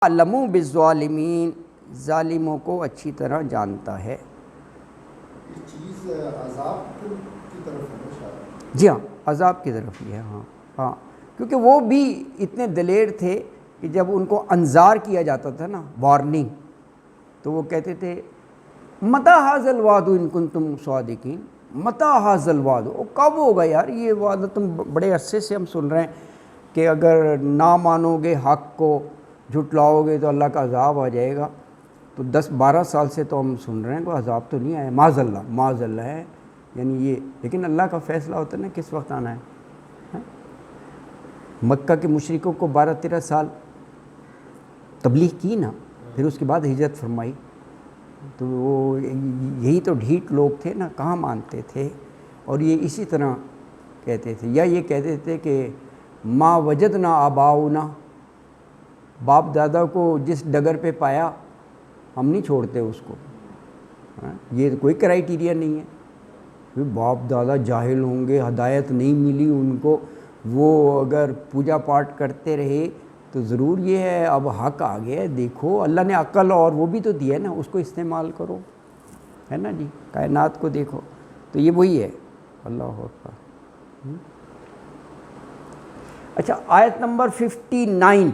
علم بالظالمین، ظالموں کو اچھی طرح جانتا ہے۔ یہ چیز عذاب کی طرف ہے شاید۔ جی ہاں، عذاب کی طرف ہی ہے۔ ہاں کیونکہ وہ بھی اتنے دلیر تھے کہ جب ان کو انذار کیا جاتا تھا نا، وارننگ، تو وہ کہتے تھے متی ھذا الوعد ان کنتم صادقین، متی ھذا الوعد، وہ کب ہوگا یار یہ وعدہ؟ تم بڑے عرصے سے ہم سن رہے ہیں کہ اگر نہ مانو گے حق کو، جھٹلاؤ گے تو اللہ کا عذاب آ جائے گا۔ تو 10-12 سال سے تو ہم سن رہے ہیں کہ عذاب تو نہیں آیا، معاذ اللہ ہے، یعنی یہ، لیکن اللہ کا فیصلہ ہوتا ہے نا کس وقت آنا ہے۔ مکہ کے مشرکوں کو 12-13 سال تبلیغ کی نا، پھر اس کے بعد ہجرت فرمائی، تو وہ یہی تو ڈھیٹ لوگ تھے نا، کہاں مانتے تھے۔ اور یہ اسی طرح کہتے تھے، یا یہ کہتے تھے کہ ما وجدنا آباؤنا، باپ دادا کو جس ڈگر پہ پایا ہم نہیں چھوڑتے اس کو۔ یہ کوئی کرائیٹیریا نہیں ہے، باپ دادا جاہل ہوں گے، ہدایت نہیں ملی ان کو، وہ اگر پوجا پاٹ کرتے رہے تو ضرور یہ ہے اب حق آ گیا ہے، دیکھو اللہ نے عقل اور وہ بھی تو دیا ہے نا، اس کو استعمال کرو، ہے نا جی، کائنات کو دیکھو۔ تو یہ وہی ہے، اللہ اکبر۔ اچھا، آیت نمبر 59،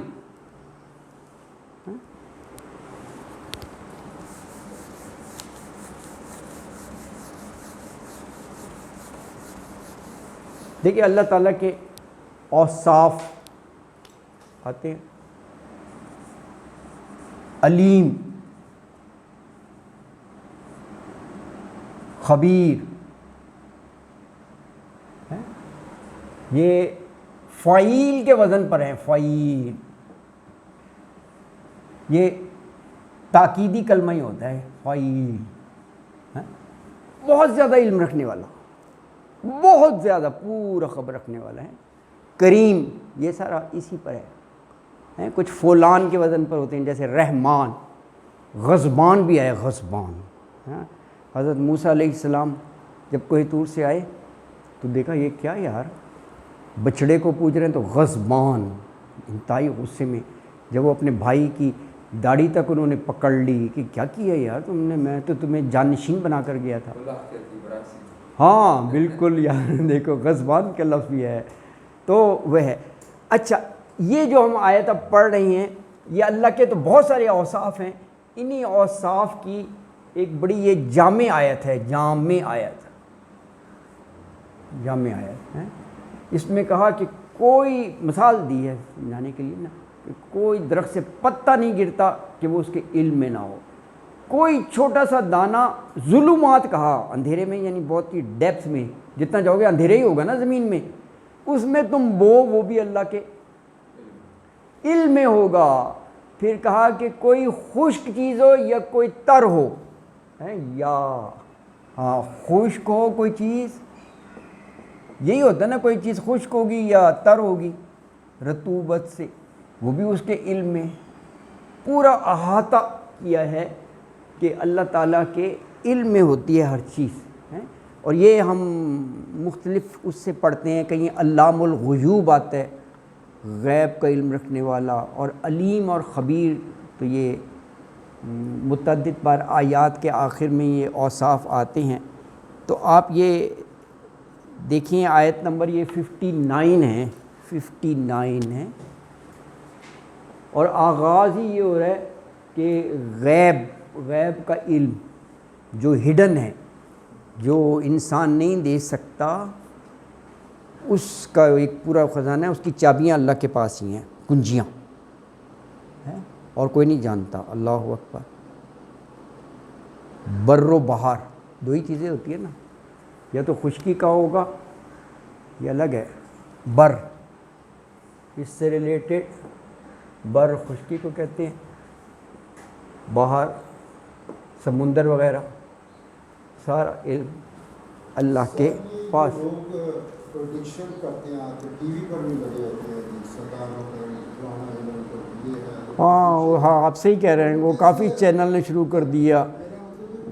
دیکھیے اللہ تعالیٰ کے اوصاف آتے ہیں، علیم، خبیر، یہ فعیل کے وزن پر ہیں، فعیل، یہ تاکیدی کلمہ ہی ہوتا ہے، فعیل، بہت زیادہ علم رکھنے والا، بہت زیادہ پورا خبر رکھنے والا ہے۔ کریم، یہ سارا اسی پر ہے۔ کچھ فولان کے وزن پر ہوتے ہیں، جیسے رحمان، غضبان بھی آئے، غضبان۔ حضرت موسیٰ علیہ السلام جب کوہ طور سے آئے تو دیکھا یہ کیا یار، بچڑے کو پوج رہے ہیں، تو غضبان، انتہائی غصے میں، جب وہ اپنے بھائی کی داڑھی تک انہوں نے پکڑ لی کہ کیا کیا یار تم نے، میں تو تمہیں جانشین بنا کر گیا تھا۔ ہاں بالکل یار، دیکھو غضبان کا لفظ بھی ہے، تو وہ ہے۔ اچھا، یہ جو ہم آیت اب پڑھ رہی ہیں، یہ اللہ کے تو بہت سارے اوصاف ہیں، انہی اوصاف کی ایک بڑی یہ جامع آیت ہے، جامع آیت ہے۔ اس میں کہا کہ کوئی مثال دی ہے سمجھانے کے لیے نا، کہ کوئی درخت سے پتہ نہیں گرتا کہ وہ اس کے علم میں نہ ہو، کوئی چھوٹا سا دانہ، ظلمات کہا، اندھیرے میں، یعنی بہت ہی ڈیپتھ میں، جتنا جاؤ گے اندھیرے ہی ہوگا نا زمین میں، اس میں تم بو، وہ بھی اللہ کے علم میں ہوگا۔ پھر کہا کہ کوئی خشک چیز ہو یا کوئی تر ہو، یا ہاں خشک ہو کوئی چیز، یہی ہوتا ہے نا، کوئی چیز خشک ہوگی یا تر ہوگی رطوبت سے، وہ بھی اس کے علم میں۔ پورا احاطہ کیا ہے کہ اللہ تعالیٰ کے علم میں ہوتی ہے ہر چیز، اور یہ ہم مختلف اس سے پڑھتے ہیں، کہیں علام الغیوب آتا ہے، غیب کا علم رکھنے والا، اور علیم اور خبیر، تو یہ متعدد بار آیات کے آخر میں یہ اوصاف آتے ہیں۔ تو آپ یہ دیکھیں، آیت نمبر یہ 59 ہے، 59 ہے، اور آغاز ہی یہ ہو رہا ہے کہ غیب کا علم جو ہڈن ہے، جو انسان نہیں دے سکتا، اس کا ایک پورا خزانہ ہے، اس کی چابیاں اللہ کے پاس ہی ہیں، کنجیاں، اور کوئی نہیں جانتا۔ اللہ اکبر۔ بر و بحر، دو ہی چیزیں ہوتی ہیں نا، یا تو خشکی کا ہوگا، یہ الگ ہے، بر اس سے ریلیٹڈ، بر خشکی کو کہتے ہیں، باہر سمندر وغیرہ، سارا علم اللہ کے پاس۔ لوگ پروڈکشن کرتے ہیں، آتے ٹی وی پر بھی لگے ہوتے ہیں، ستاروں پر، یہ ہے۔ ہاں آپ صحیح کہہ رہے ہیں، وہ کافی چینل نے شروع کر دیا،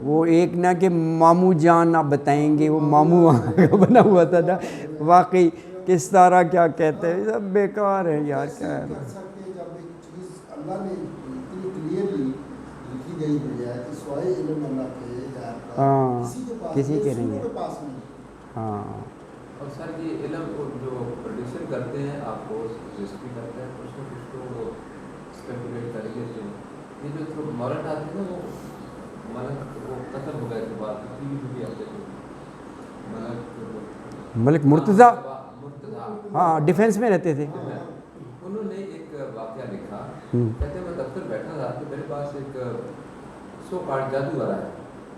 وہ ایک نہ کہ ماموں جان آپ بتائیں گے، وہ ماموں کا بنا ہوا تھا نا، واقعی کس طرح کیا کہتے ہیں، سب بیکار ہے یار، کیا ہے۔ جب ایک چیز اللہ نے بالکل کلیئرلی لکھی گئی ہوئی ہے کہ سوائے علم اللہ کے غیر کا ہاں، کسی کے پاس کسی کے نہیں، نہیں ہے۔ کے پاس نہیں۔ ہاں اور سر یہ علم جو پروڈیوسر کرتے ہیں آپ کو رجسٹری کرتے ہیں کچھ نہ کچھ تو وہ اسپیکولیٹ کر لیتے ہیں۔ یہ جو تھوڑا مالٹ آتی ہے نا وہ ملک وہ قتل ہو گئے کے بعد ٹی وی بھی آتے تھے ملک مرتضیٰ، مرتضیٰ ہاں ڈیفینس میں رہتے تھے۔ انہوں نے ایک واقعہ لکھا، ہوں، کہتے ہیں میں دفتر بیٹھا تھا تو میرے پاس ایک سو کارڈ جادوگر آیا،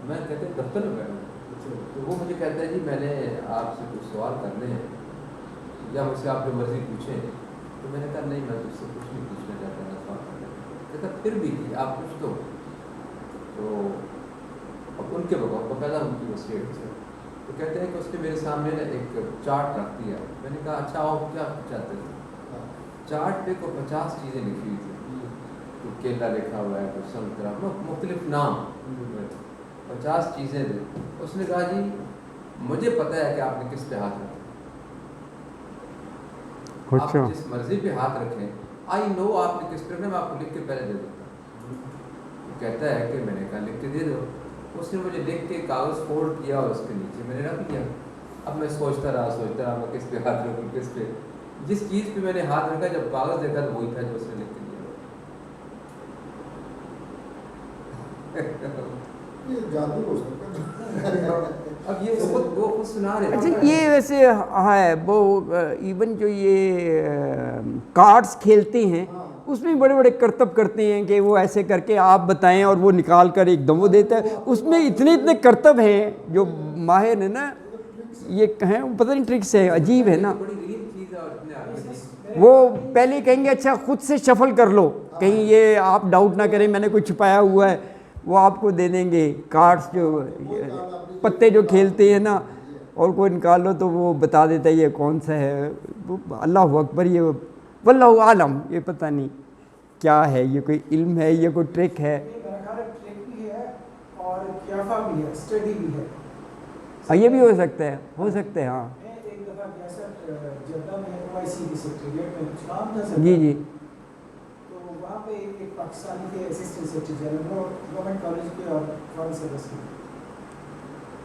میں کہتے ہیں دفتر میں بیٹھا تو وہ مجھے کہتا ہے جی میں نے آپ سے کچھ سوال کرنے ہیں یا مجھ سے آپ جو مرضی پوچھیں، تو میں نے کہا نہیں میں تجھ سے کچھ نہیں پوچھنا چاہتا میں سوال کرنا، کہتا پھر بھی آپ کچھ تو اب ان کے باقاعدہ ان کی وصیت سے تو کہتے ہیں کہ اس نے میرے سامنے نا ایک چارٹ رکھ دیا، میں نے کہا اچھا آپ کیا چاہتے تھے؟ چارٹ پہ کو 50 چیزیں لکھی ہوئی تھی، تو کیلا لکھا ہوا ہے، کوئی سنترا، مختلف نام 50 چیزیں تھیں۔ اس نے کہا جی مجھے پتہ ہے کہ آپ نے کس پہ ہاتھ رکھا، آپ اچھا جس مرضی پہ ہاتھ رکھیں، آئی نو آپ نے کس پہ رکھا، میں آپ کو لکھ کے پہلے دے دیتا ہوں۔ کہتا ہے کہ میں نے کہا لکھ کے دے دو، اس نے مجھے لکھ کے کاغذ فولڈ کیا اور اس کے نیچے میں نے رکھ دیا۔ اب میں سوچتا رہا میں کس پہ ہاتھ رکھوں، کس پہ، جس چیز پہ میں نے ہاتھ رکھا جب کاغذ دیکھا تو وہی تھا جو اس نے لکھ کے دیا۔ یہ جادو ہو سکتا ہے۔ اب یہ وہ خود سنا رہے اچھا یہ ویسے ہے وہ ایون جو یہ کارڈس کھیلتے ہیں اس میں بڑے بڑے کرتب کرتے ہیں کہ وہ ایسے کر کے آپ بتائیں اور وہ نکال کر ایک دم وہ دیتا ہے، اس میں اتنے کرتب ہیں جو ماہر ہیں نا یہ کہیں پتہ نہیں ٹرکس ہے، عجیب ہے نا۔ بڑی غریب چیز ہے اور اتنے آدمی وہ پہلے کہیں گے اچھا خود سے شفل کر لو، کہیں یہ آپ ڈاؤٹ نہ کریں میں نے کوئی چھپایا ہوا ہے، وہ آپ کو دے دیں گے کارڈس جو پتے جو کھیلتے ہیں نا، اور کوئی نکال لو تو وہ بتا دیتا ہے یہ کون سا ہے۔ اللہ اکبر، یہ واللہ عالم، یہ پتہ نہیں کیا ہے، یہ کوئی علم ہے یہ کوئی ٹرک ہے۔ میرا خیال ہے ٹرک بھی ہے اور قیافہ بھی ہے، اسٹڈی بھی ہے۔ ہاں یہ بھی ہو سکتا ہے، ہو سکتا ہے ہاں۔ میں ایک دفعہ گیا سر جدہ میں OIC کی سیکریٹریٹ میں کچھ کام تھا سر، جی جی تو وہاں پہ ایک پاکستانی کے assistant secretary general government college کے اور فارن سروس کے،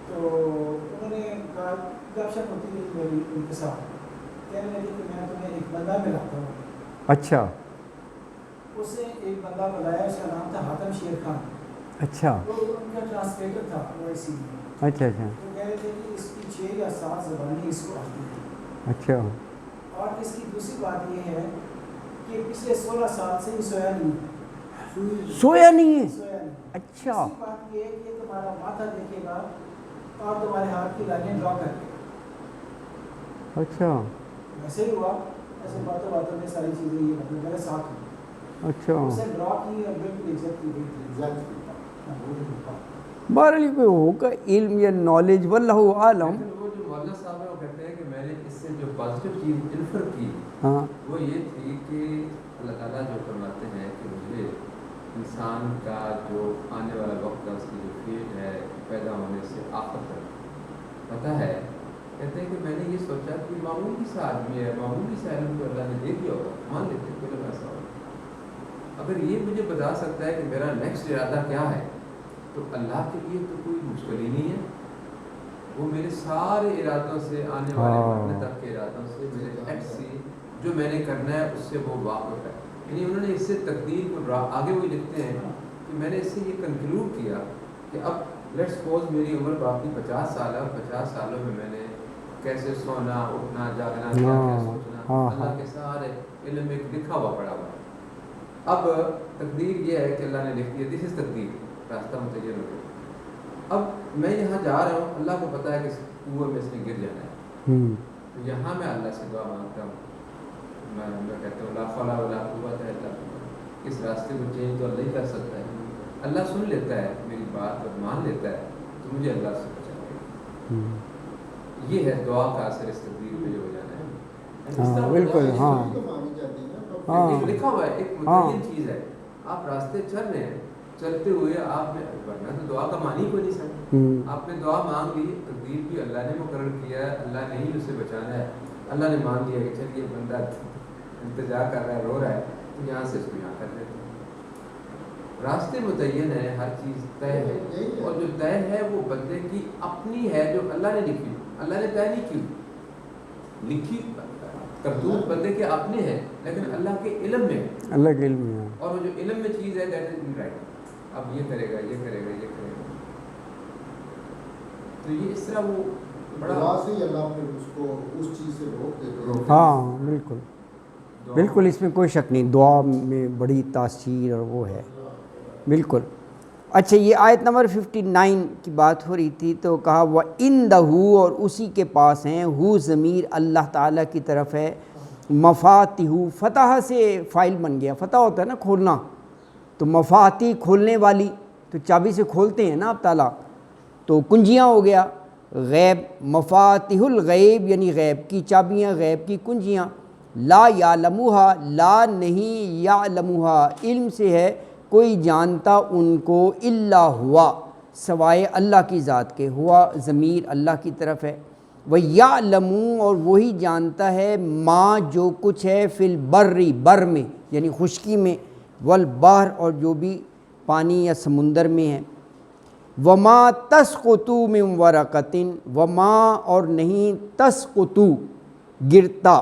تو انہوں نے کہا گپ شپ ہوتی رہی میری ان کے ساتھ، کہنے لگے کہ میں تمہیں ایک بندہ ملاتا ہوں۔ اچھا اس نے ایک بندہ بلایا، اس کا نام تھا حاتم شیر خان، اچھا وہ ان کا ٹرانسلیٹر تھا OIC میں۔ اچھا اچھا وہ کہہ رہے تھے کہ اس کی 6 یا 7 زبانیں اس کو آتی ہیں، اچھا اور اس کی دوسری بات یہ ہے کہ پچھلے 16 سال سے یہ سویا نہیں ہے، سویا نہیں ہے، سویا نہیں۔ اچھا دوسری بات یہ ہے کہ تمہارا ماتھا دیکھے گا اور تمہارے ہاتھ کی لائنیں ڈرا کر کے، اچھا ویسے ہی ہوا، ایسے باتوں باتوں میں ساری چیزیں یہ مطلب میرے ساتھ ہوئی، اچھا اسے ڈرا کی اور بالکل ایگزیکٹ کی گئی تھی۔ بہرحال کوئی ہوگا علم یا نالج واللہ عالم۔ لیکن وہ جو مولانا صاحب ہیں وہ کہتے ہیں کہ میں نے اس سے جو پازیٹیو چیز انفر کی ہاں وہ یہ تھی کہ اللہ تعالیٰ جو فرماتے ہیں کہ مجھے انسان کا جو آنے والا وقت ہے اس کی جو فیٹ ہے پیدا ہونے سے آخر تک پتہ ہے، کہتے ہیں کہ میں نے یہ سوچا کہ معمولی سا آدمی ہے، معمولی سا علم کو اللہ نے دے دیا ہوگا، مان لیتے ہیں کوئی ایسا ہوگا، اگر یہ مجھے بتا سکتا ہے کہ میرا نیکسٹ ارادہ کیا ہے تو اللہ کے لیے تو کوئی مشکل ہی نہیں ہے، وہ میرے سارے ارادوں سے آنے والے مرنے تک کے ارادوں سے میرے ایکٹ سے جو میں نے کرنا ہے اس سے وہ واقف ہے۔ یعنی انہوں نے اس سے تقدیر کو آگے وہی لکھتے ہیں کہ میں نے اس سے یہ کنکلوڈ کیا کہ اب لیٹس سپوز میری عمر باقی 50 سال ہے اور 50 سالوں میں میں نے کیسے سونا اٹھنا جاگنا کیا کیا سوچنا اللہ کے سارے علم میں لکھا ہوا پڑا ہوا ہے۔ اب تقدیر یہ ہے کہ اللہ نے لکھ دیا، دس از تقدیر، راستہ متعین ہو گیا۔ اب میں یہاں جا رہا ہوں، اللہ کو پتہ ہے کہ کنویں میں اس نے گر جانا ہے، تو یہاں میں اللہ سے دعا مانگتا ہوں، میں کہتا ہوں لا حول ولا قوت الا باللہ، اس راستے کو چینج تو اللہ ہی کر سکتا ہے، اللہ سن لیتا ہے میری بات اور مان لیتا ہے تو مجھے اللہ سے بچا لے۔ یہ ہے دعا کا اثر اس تقدیر پہ جو ہو جانا ہے، اس طرح بالکل ہاں ایک لکھا ہوا ہے، ایک متعین چیز ہے، آپ راستے چل رہے ہیں، چلتے ہوئے آپ نے ورنہ تو دعا کا معنی کوئی نہیں سمجھا، آپ نے دعا مانگ لی، تقدیر بھی اللہ نے مقرر کیا ہے، اللہ نے ہی اسے بچانا ہے، اللہ نے مان لیا کہ چلیے بندہ انتظار کر رہا ہے، رو رہا ہے، تو یہاں سے اس کو یہاں کر دیتے ہیں۔ راستے متعین ہے، ہر چیز طے ہے، اور جو طے ہے وہ بندے کی اپنی ہے جو اللہ نے لکھی، اللہ نے طے نہیں کی، لکھی کرتوت بندے کے اپنے ہیں لیکن اللہ کے علم میں، اللہ کے علم میں، اور وہ جو علم میں چیز ہے دیٹ از رائٹ، اب یہ کرے گا یہ کرے گا یہ کرے گا، تو یہ اس طرح وہ بڑا دعا سے ہی اللہ پھر اس کو اس چیز سے روک دیتے ہیں۔ ہاں بالکل بالکل، اس میں کوئی شک نہیں، دعا میں بڑی تاثیر اور وہ ہے بالکل۔ اچھا یہ آیت نمبر 59 کی بات ہو رہی تھی، تو کہا وَإِنْدَهُ، اور اسی کے پاس ہیں، ہو ضمیر اللہ تعالیٰ کی طرف ہے، مفاتیح، فتح سے فائل بن گیا، فتح ہوتا ہے نا کھولنا، تو مفاتیح کھولنے والی، تو چابی سے کھولتے ہیں نا آپ تالا، تو کنجیاں ہو گیا، غیب، مفاتیح الغیب یعنی غیب کی چابیاں، غیب کی کنجیاں، لا یعلمھا، لا نہیں، یعلمھا علم سے ہے، کوئی جانتا ان کو، الا ہوا سوائے اللہ کی ذات کے، ہوا ضمیر اللہ کی طرف ہے، وَيَعْلَمُ، اور وہی جانتا ہے، ما جو کچھ ہے، فی البر، بر میں یعنی خشکی میں، والبحر، اور جو بھی پانی یا سمندر میں ہے، وما تسقط من ورقۃ، وما اور نہیں، تسقط گرتا،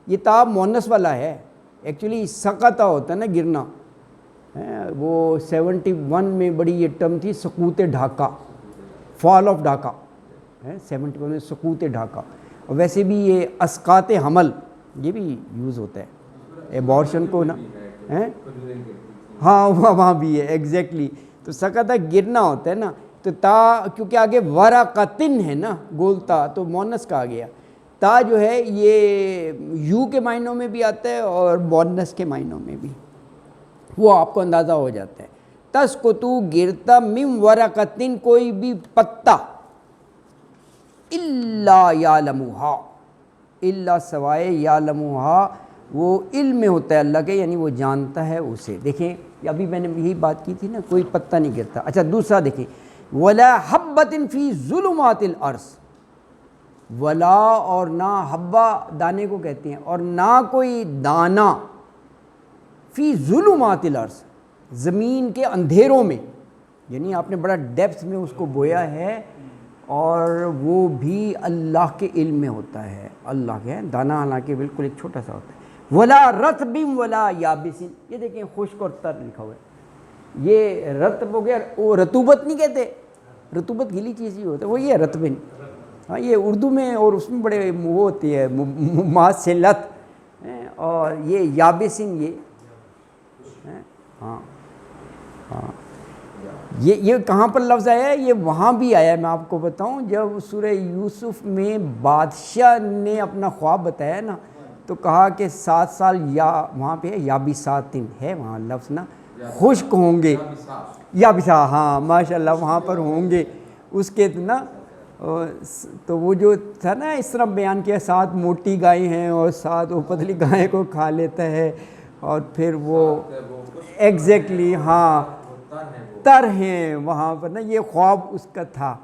یہ تا مونس والا ہے، ایکچولی سقطہ ہوتا ہے نا گرنا، وہ 71 میں بڑی یہ ٹرم تھی، سقوط ڈھاکہ، فال آف ڈھاکہ، 71 میں سقوط ڈھاکہ، اور ویسے بھی یہ اسقاط حمل یہ بھی یوز ہوتا ہے ایبارشن کو نا، ہاں وہاں بھی ہے ایگزیکٹلی، تو سقطہ گرنا ہوتا ہے نا، تو تا کیونکہ آگے ورقتن ہے نا گولتا، تو مونس کا آ گیا، تا جو ہے یہ یو کے معنوں میں بھی آتا ہے اور مونس کے معنوں میں بھی، وہ آپ کو اندازہ ہو جاتا ہے، تسقطو گرتا، من ورقتن کوئی بھی پتا، الا یعلمھا، الا سوائے، یعلمھا وہ علم میں ہوتا ہے اللہ کے، یعنی وہ جانتا ہے اسے۔ دیکھیں ابھی میں نے یہی بات کی تھی نا، کوئی پتہ نہیں گرتا۔ اچھا دوسرا دیکھیں، ولا حبۃ فی ظلمات الارض، ولا اور نہ، حبہ دانے کو کہتے ہیں، اور نہ کوئی دانہ، فی ظلمات الارض زمین کے اندھیروں میں، یعنی آپ نے بڑا ڈیپتھ میں اس کو بویا ہے، اور وہ بھی اللہ کے علم میں ہوتا ہے، اللہ کے دانہ حالانکہ بالکل ایک چھوٹا سا ہوتا ہے، ولا رطب ولا یابس، یہ دیکھیں خشک اور تر لکھا ہوا ہے، یہ رطب ہو گیا، وہ رطوبت نہیں کہتے، رطوبت گیلی چیز ہی ہوتا ہے، وہ یہ رطب، ہاں یہ اردو میں اور اس میں بڑے وہ ہوتی ہے مماثلت، اور یہ یابسن، یہ ہاں ہاں یہ کہاں پر لفظ آیا ہے؟ یہ وہاں بھی آیا ہے، میں آپ کو بتاؤں، جب سورہ یوسف میں بادشاہ نے اپنا خواب بتایا نا، تو کہا کہ 7 سال، یا وہاں پہ ہے یابسات ہے وہاں لفظ نا، خشک ہوں گے، یابسا، ہاں ماشاء اللہ وہاں پر ہوں گے، اس کے نا، تو وہ جو تھا نا اس طرح بیان کیا، 7 موٹی گائیں ہیں اور 7 وہ پتلی گائیں کو کھا لیتا ہے، اور پھر وہ ایگزیکٹلی ہاں تر ہیں وہاں پر نا، یہ خواب اس کا تھا۔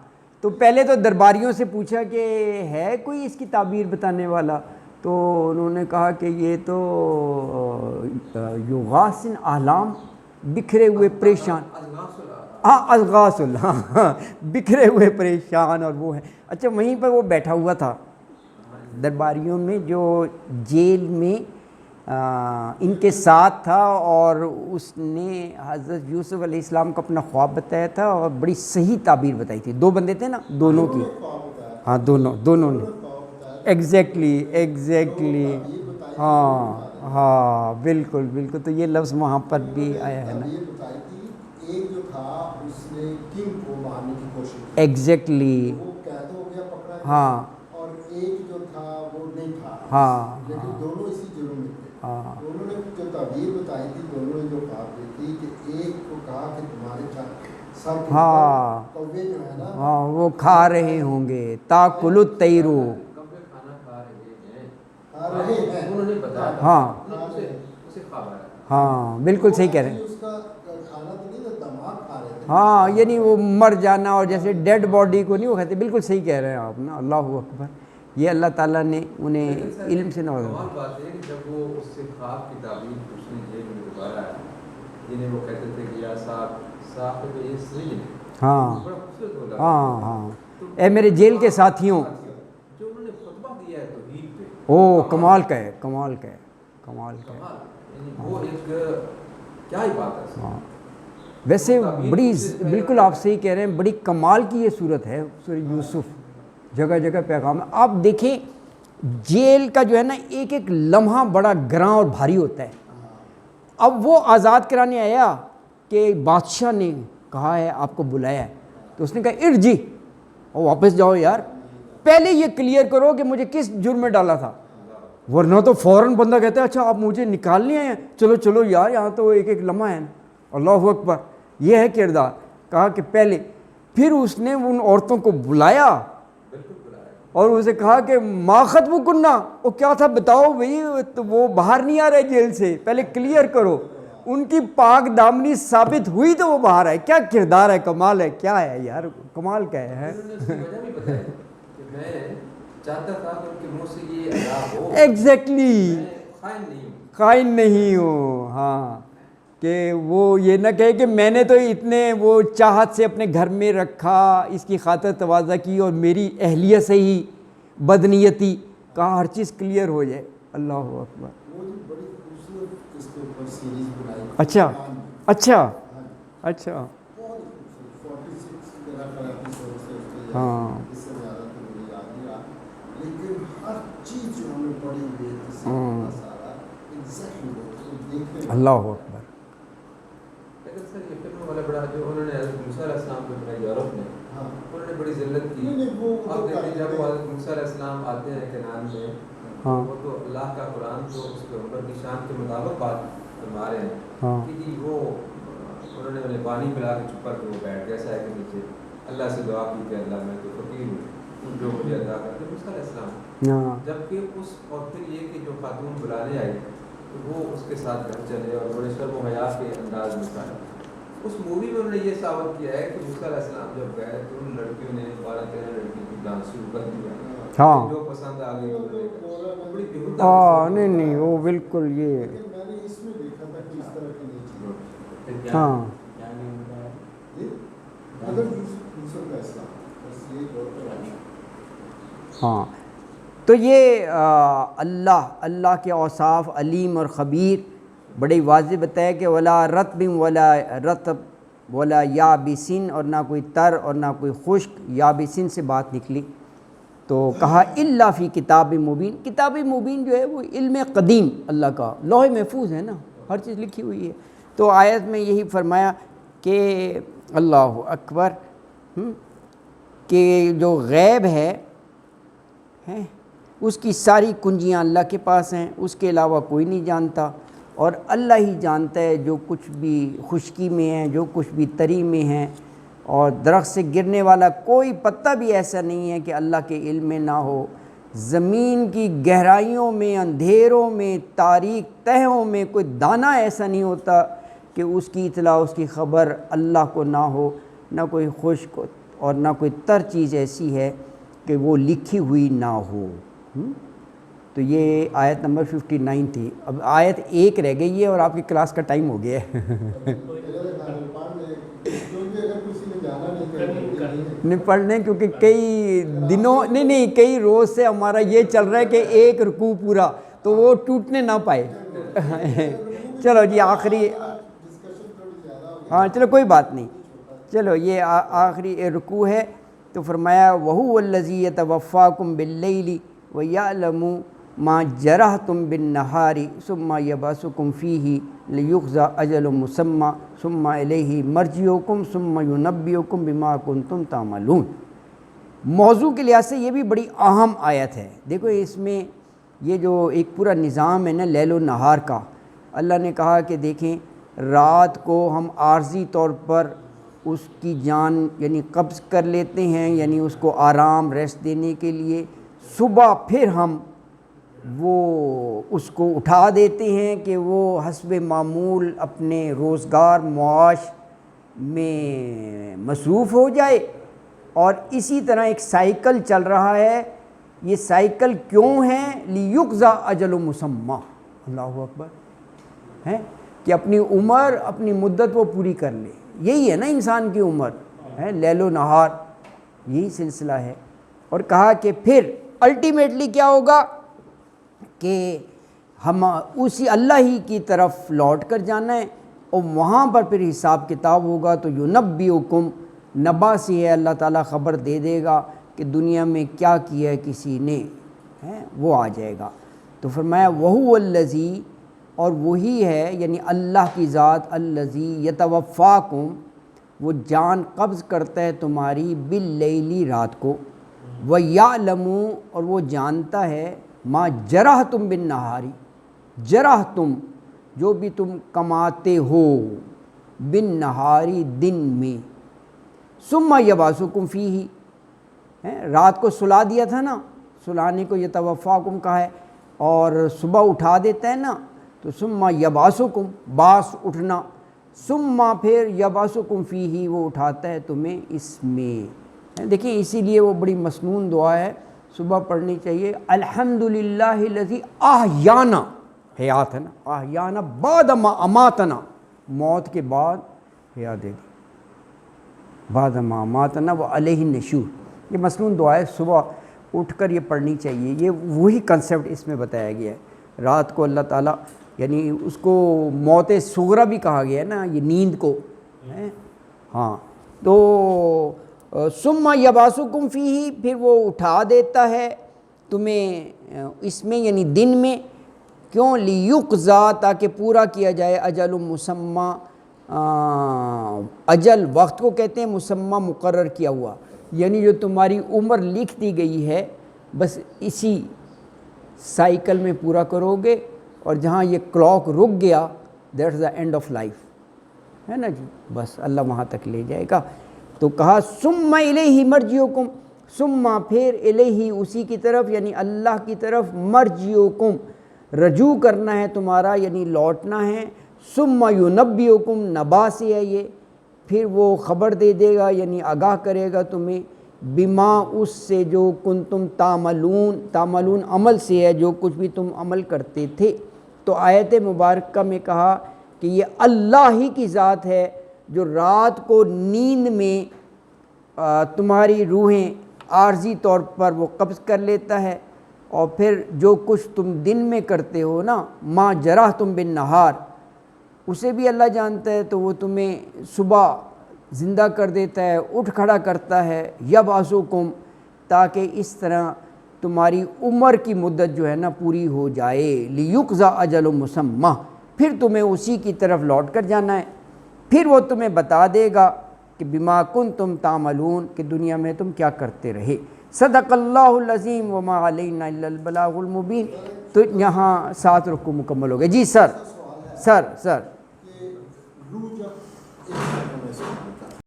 تو پہلے تو درباریوں سے پوچھا کہ ہے کوئی اس کی تعبیر بتانے والا، تو انہوں نے کہا کہ یہ تو یغاثن احلام، بکھرے ہوئے پریشان، ہاں اضغاث اللہ، بکھرے ہوئے پریشان، اور وہ ہے۔ اچھا وہیں پر وہ بیٹھا ہوا تھا درباریوں میں، جو جیل میں ان کے ساتھ تھا، اور اس نے حضرت یوسف علیہ السلام کو اپنا خواب بتایا تھا، اور بڑی صحیح تعبیر بتائی تھی، 2 بندے تھے نا، دونوں کی، ہاں دونوں نے ایگزیکٹلی ہاں ہاں بالکل بالکل، تو یہ لفظ وہاں پر بھی آیا ہے نا، یہ بتائی تھی، ایک جو تھا اس نے کنگ کو مارنے کی کوشش کی، ایگزیکٹلی وہ قید ہو گیا، پکڑا گیا، ہاں، اور ایک جو تھا وہ نہیں تھا، ہاں لیکن دونوں اسی جرم میں تھے۔ ہاں دونوں نے جو تعبیر بتائی تھی، دونوں نے جو بات کی تھی کہ ایک کو کہا کہ تمہارے سر کے ہاں کوے جو ہے نا، ہاں وہ کھا رہے ہوں گے، تاکل الطیر، انہوں نے بتایا، ہاں اسے خواب آیا، ہاں بالکل صحیح کہہ رہے ہیں، اس کا کھانا تو نہیں تھا، دماغ کھا رہے تھے، ہاں یعنی وہ مر جانا، اور جیسے ڈیڈ باڈی کو نہیں وہ کہتے، بالکل صحیح کہہ رہے ہیں آپ نا، اللہ اکبر، یہ اللہ تعالیٰ نے انہیں علم سے نوازا۔ کمال بات ہے کہ جب وہ اس سے خواب کی تعبیر پوچھنے جیل میں دوبارہ آیا، جنہیں وہ کہتے تھے کہ یا صاحب یہ سجن، ہاں بڑا خوبصورت بولا، ہاں ہاں، اے میرے جیل کے ساتھیوں، جو انہوں نے خطبہ دیا ہے توحید پہ، او کمال کا ہے، کمال کا ہے، کمال کا ہے. یعنی وہ ایک کیا ہی بات ہے. ہاں ویسے بڑی بالکل آپ صحیح کہہ رہے ہیں، بڑی کمال کی یہ صورت ہے سورہ یوسف، جگہ جگہ پیغام ہے. آپ دیکھیں جیل کا جو ہے نا ایک ایک لمحہ بڑا گراں اور بھاری ہوتا ہے. اب وہ آزاد کرانے آیا کہ بادشاہ نے کہا ہے آپ کو بلایا ہے، تو اس نے کہا ارجی، اور واپس جاؤ یار، پہلے یہ کلیئر کرو کہ مجھے کس جرم میں ڈالا تھا، ورنہ تو فوراً بندہ کہتا ہے اچھا آپ مجھے نکالنے آئے ہیں، چلو چلو یار یہاں تو ایک ایک لمحہ ہے نا. اللہ اکبر، یہ ہے کردار. کہا کہ پہلے، پھر اس نے ان عورتوں کو بلایا اور اسے کہا کہ ما خطبو کننا، وہ کیا تھا بتاؤ بھئی، وہ باہر نہیں آ رہے جیل سے، پہلے کلیئر کرو. ان کی پاک دامنی ثابت ہوئی تو وہ باہر آئے. کیا کردار ہے، کمال ہے، کیا ہے یار، کمال کا ہے. انہوں نے اس کی وجہ بھی بتائی کہ میں چاہتا تھا کہ ان کے منہ سے یہ ادا ہو، ایگزیکٹلی، میں خائن نہیں ہوں. خائن نہیں ہوں. ہاں، کہ وہ یہ نہ کہے کہ میں نے تو اتنے وہ چاہت سے اپنے گھر میں رکھا، اس کی خاطر تواضع کی اور میری اہلیت سے ہی بدنیتی. کہا ہر چیز کلیئر ہو جائے. اللہ اکبر. وہ جو بڑی خوبصورت اس کے اوپر سیریز بنائی، اچھا اچھا اچھا. بہت خوبصورت، 46 میرا خیال ایپیسوڈ سے اس کے، ہاں اس سے زیادہ تو مجھے یاد نہیں رہا، لیکن ہر چیز جو ہمیں پڑھی ہوئی ہے اس ہاں. سارا ایگزیکٹلی وہ دیکھنے اللہ اکبر. لیکن سر یہ فلم والا بڑا جو انہوں نے حضرت موسیٰ علیہ السلام کو بنایا یورپ میں، ہاں انہوں نے بڑی ذلت کی. نہیں نہیں وہ اب دیکھیں جب وہ حضرت موسیٰ علیہ السلام آتے ہیں کنعان میں، ہاں وہ تو اللہ کا قرآن تو اس پیغمبر کی شان کے مطابق بات فرما رہے ہیں ہاں کہ جی وہ انہوں نے انہیں پانی پلا کے چپ کر کے وہ بیٹھ گیا سائے کے نیچے، اللہ سے دعا کی کہ اللہ میں تو فقیر ہوں، جو مجھے ادا کر دے. موسیٰ علیہ السلام، ہاں جبکہ اس اور پھر یہ کہ جو خاتون بلانے آئی تو وہ اس کے ساتھ گھر چلے اور بڑے شرم و حیا کے انداز میں کھایا. اس مووی میں انہوں نے یہ ثابت کیا ہے کہ موسیٰ علیہ السلام جب گئے تو ان لڑکیوں نے 12-13 لڑکی کی ڈانس شروع کر دیا، ہاں. جو پسند آ گئی بڑی بےہودہ ہاں نہیں نہیں وہ بالکل یہ، لیکن میں نے اس میں دیکھا تھا کہ اس طرح کی نہیں چیز، ہاں مطلب یوسف کا اسلام بس یہ دور پر آنا. ہاں. تو یہ اللہ کے اوصاف علیم اور خبیر بڑے واضح بتایا کہ ولا رطب ولا رطب ولا یابسین، اور نہ کوئی تر اور نہ کوئی خشک، یابسین سے بات نکلی. تو کہا الا فی کتاب مبین. کتاب مبین جو ہے وہ علم قدیم اللہ کا، لوح محفوظ ہے نا، ہر چیز لکھی ہوئی ہے. تو آیت میں یہی فرمایا کہ اللہ اکبر، کہ جو غیب ہے اس کی ساری کنجیاں اللہ کے پاس ہیں، اس کے علاوہ کوئی نہیں جانتا، اور اللہ ہی جانتا ہے جو کچھ بھی خشکی میں ہے، جو کچھ بھی تری میں ہے. اور درخت سے گرنے والا کوئی پتا بھی ایسا نہیں ہے کہ اللہ کے علم میں نہ ہو. زمین کی گہرائیوں میں، اندھیروں میں، تاریک تہوں میں کوئی دانہ ایسا نہیں ہوتا کہ اس کی اطلاع، اس کی خبر اللہ کو نہ ہو. نہ کوئی خشک اور نہ کوئی تر چیز ایسی ہے کہ وہ لکھی ہوئی نہ ہو. تو یہ آیت نمبر 59 تھی. اب آیت 1 رہ گئی ہے اور آپ کی کلاس کا ٹائم ہو گیا ہے. نہیں پڑھ لیں کیونکہ کئی دنوں نہیں کئی روز سے ہمارا یہ چل رہا ہے کہ ایک رکوع پورا، تو وہ ٹوٹنے نہ پائے. چلو جی آخری، ہاں چلو کوئی بات نہیں، چلو یہ آخری رکوع ہے. تو فرمایا وَهُوَ الَّذِي يَتَوَفَّاكُمْ بِاللَّيْلِ وَيَعْلَمُ مَا جَرَحْتُمْ بِالنَّهَارِ ثُمَّ يَبْعَثُكُمْ فِيهِ لِيُقْضَىٰ أَجَلٌ مُّسَمًّى ثُمَّ إِلَيْهِ مَرْجِعُكُمْ ثُمَّ يُنَبِّئُكُم بِمَا كُنتُمْ تَعْمَلُونَ. موضوع کے لحاظ سے یہ بھی بڑی اہم آیت ہے. دیکھو اس میں یہ جو ایک پورا نظام ہے نا لیل و نہار کا، اللہ نے کہا کہ دیکھیں رات کو ہم عارضی طور پر اس کی جان یعنی قبض کر لیتے ہیں، یعنی اس کو آرام ریسٹ دینے کے لیے. صبح پھر ہم وہ اس کو اٹھا دیتے ہیں کہ وہ حسب معمول اپنے روزگار معاش میں مصروف ہو جائے. اور اسی طرح ایک سائیکل چل رہا ہے. یہ سائیکل کیوں ہے؟ لیقضی اجل مسمی. اللہ اکبر ہے. کہ اپنی عمر اپنی مدت وہ پوری کر لے. یہی ہے نا انسان کی عمر ہے، لیل و نہار یہی سلسلہ ہے. اور کہا کہ پھر الٹیمیٹلی کیا ہوگا کہ ہم اسی اللہ ہی کی طرف لوٹ کر جانا ہے، اور وہاں پر پھر حساب کتاب ہوگا. تو یُنَبِّئُکُم، نبا سے ہے اللہ تعالیٰ خبر دے دے گا کہ دنیا میں کیا کیا ہے کسی نے، وہ آ جائے گا. تو فرمایا وَهُوَ الَّذِی، اور وہی ہے یعنی اللہ کی ذات، الَّذِی یَتَوَفَّاکُم، وہ جان قبض کرتا ہے تمہاری، باللیلی، رات کو، وَیَعْلَمُ، اور وہ جانتا ہے، ما جرحتم بالنہاری، جرحتم جو بھی تم کماتے ہو، بالنہاری دن میں، ثم یبعثکم فیہ، رات کو سلا دیا تھا نا، سلانے کو یتوفاکم کہا ہے، اور صبح اٹھا دیتا ہے نا، تو ثم یبعثکم، باس اٹھنا، ثم پھر یبعثکم فیہ، وہ اٹھاتا ہے تمہیں اس میں. دیکھیں اسی لیے وہ بڑی مسنون دعا ہے، صبح پڑھنی چاہیے. الحمدللہ الذی احیانا، حیات ہے نا، احیانا بعد ما اماتنا، موت کے بعد حیات دے دی، بعد ما اماتنا وعلیہ النشور. یہ مسنون دعا ہے، صبح اٹھ کر یہ پڑھنی چاہیے. یہ وہی کنسیپٹ اس میں بتایا گیا ہے. رات کو اللہ تعالیٰ یعنی اس کو موت صغریٰ بھی کہا گیا ہے نا، یہ نیند کو، ہاں. تو ثم یبعثکم فیہ، پھر وہ اٹھا دیتا ہے تمہیں اس میں یعنی دن میں. کیوں؟ لیقضی، تاکہ پورا کیا جائے، اجل مسمى، اجل وقت کو کہتے ہیں، مسمى مقرر کیا ہوا، یعنی جو تمہاری عمر لکھ دی گئی ہے بس اسی سائیکل میں پورا کرو گے، اور جہاں یہ کلاک رک گیا that's the and of life, ہے نا جی، بس اللہ وہاں تک لے جائے گا. تو کہا ثم الیہ مرجعکم، ثم پھر الیہ اسی کی طرف یعنی اللہ کی طرف، مرجعکم رجوع کرنا ہے تمہارا یعنی لوٹنا ہے. ثم ینبئکم، نبا سے ہے یہ، پھر وہ خبر دے دے گا یعنی آگاہ کرے گا تمہیں، بما اس سے جو کنتم تعملون، تعملون عمل سے ہے جو کچھ بھی تم عمل کرتے تھے. تو آیت مبارکہ میں کہا کہ یہ اللہ ہی کی ذات ہے جو رات کو نیند میں تمہاری روحیں عارضی طور پر وہ قبض کر لیتا ہے، اور پھر جو کچھ تم دن میں کرتے ہو نا، ما جرحتم بالنہار، اسے بھی اللہ جانتا ہے. تو وہ تمہیں صبح زندہ کر دیتا ہے، اٹھ کھڑا کرتا ہے، یبعثکم، تاکہ اس طرح تمہاری عمر کی مدت جو ہے نا پوری ہو جائے. لیقضی اجل مسمى، پھر تمہیں اسی کی طرف لوٹ کر جانا ہے. پھر وہ تمہیں بتا دے گا کہ بما کنتم تعملون، کہ دنیا میں تم کیا کرتے رہے. صدق اللہ العظیم وما علینا الا البلاغ المبین. تو یہاں 7 رکوع مکمل ہو گئے. جی سر.